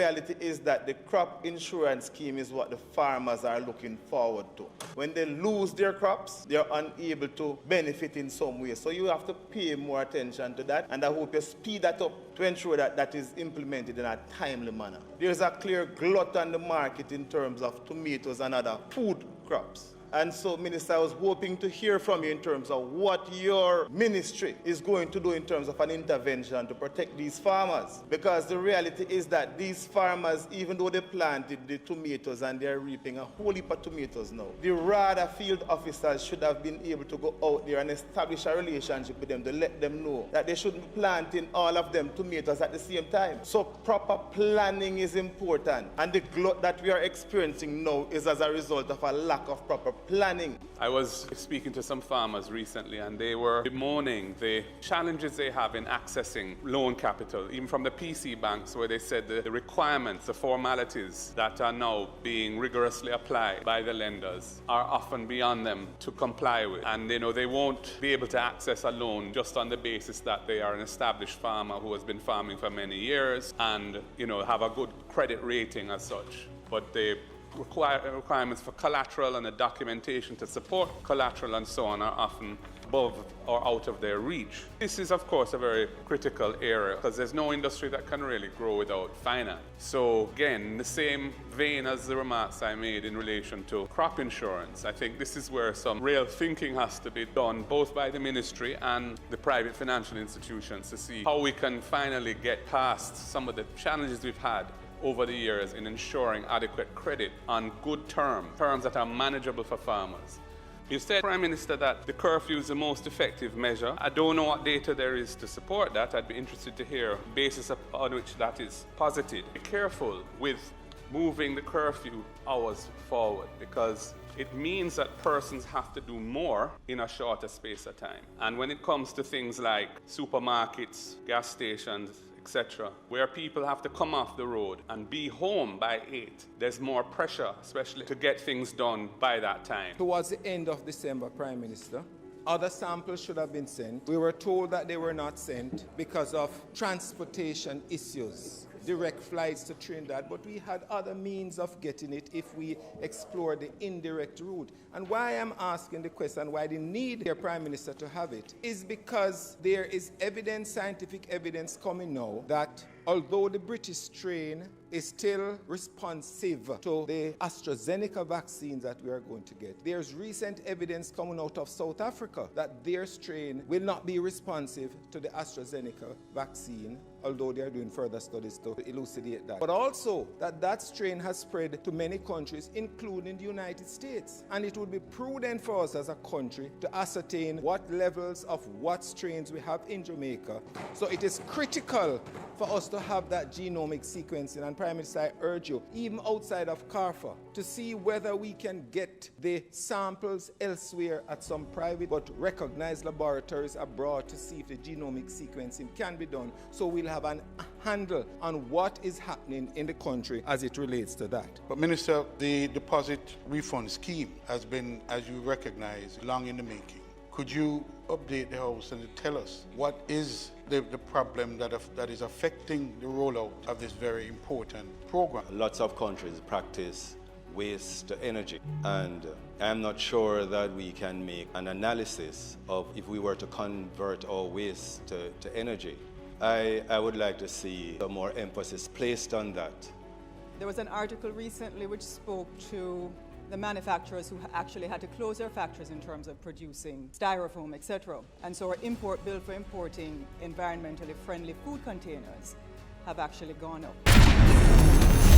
reality is that the crop insurance scheme is what the farmers are looking forward to. When they lose their crops, they are unable to benefit in some way. So you have to pay more attention to that, and I hope you speed that up to ensure that that is implemented in a timely manner. There is a clear glut on the market in terms of tomatoes and other food crops. And so, Minister, I was hoping to hear from you in terms of what your ministry is going to do in terms of an intervention to protect these farmers. Because the reality is that these farmers, even though they planted the tomatoes and they're reaping a whole heap of tomatoes now, the RADA field officers should have been able to go out there and establish a relationship with them to let them know that they shouldn't be planting all of them tomatoes at the same time. So proper planning is important. And the glut that we are experiencing now is as a result of a lack of proper planning. I was speaking to some farmers recently, and they were bemoaning the challenges they have in accessing loan capital, even from the PC banks, where they said the requirements, the formalities that are now being rigorously applied by the lenders are often beyond them to comply with. And they won't be able to access a loan just on the basis that they are an established farmer who has been farming for many years and have a good credit rating as such. But they requirements for collateral and the documentation to support collateral and so on are often above or out of their reach. This is, of course, a very critical area because there's no industry that can really grow without finance. So again, in the same vein as the remarks I made in relation to crop insurance, I think this is where some real thinking has to be done, both by the ministry and the private financial institutions, to see how we can finally get past some of the challenges we've had over the years in ensuring adequate credit on good terms that are manageable for farmers. You said, Prime Minister, that the curfew is the most effective measure. I don't know what data there is to support that. I'd be interested to hear the basis upon which that is posited. Be careful with moving the curfew hours forward, because it means that persons have to do more in a shorter space of time. And when it comes to things like supermarkets, gas stations, etc., where people have to come off the road and be home by 8, there's more pressure, especially to get things done by that time. Towards the end of December, Prime Minister, other samples should have been sent. We were told that they were not sent because of transportation issues. Direct flights to Trinidad, but we had other means of getting it if we explored the indirect route. And why I'm asking the question, why the need here, Prime Minister, to have it, is because there is evidence, scientific evidence coming now that although the British strain is still responsive to the AstraZeneca vaccines that we are going to get, there's recent evidence coming out of South Africa that their strain will not be responsive to the AstraZeneca vaccine, although they are doing further studies to elucidate that. But also that strain has spread to many countries, including the United States. And it would be prudent for us as a country to ascertain what levels of what strains we have in Jamaica. So it is critical for us to have that genomic sequencing. And Prime Minister, I urge you, even outside of CARFA, to see whether we can get the samples elsewhere at some private but recognized laboratories abroad to see if the genomic sequencing can be done, so we'll have a handle on what is happening in the country as it relates to that. But Minister, the deposit refund scheme has been, as you recognize, long in the making. Could you update the House and tell us what is the problem that is affecting the rollout of this very important program? Lots of countries practice waste to energy, and I'm not sure that we can make an analysis of if we were to convert our waste to energy. I would like to see some more emphasis placed on that. There was an article recently which spoke to the manufacturers who actually had to close their factories in terms of producing styrofoam, etc. And so our import bill for importing environmentally friendly food containers have actually gone up.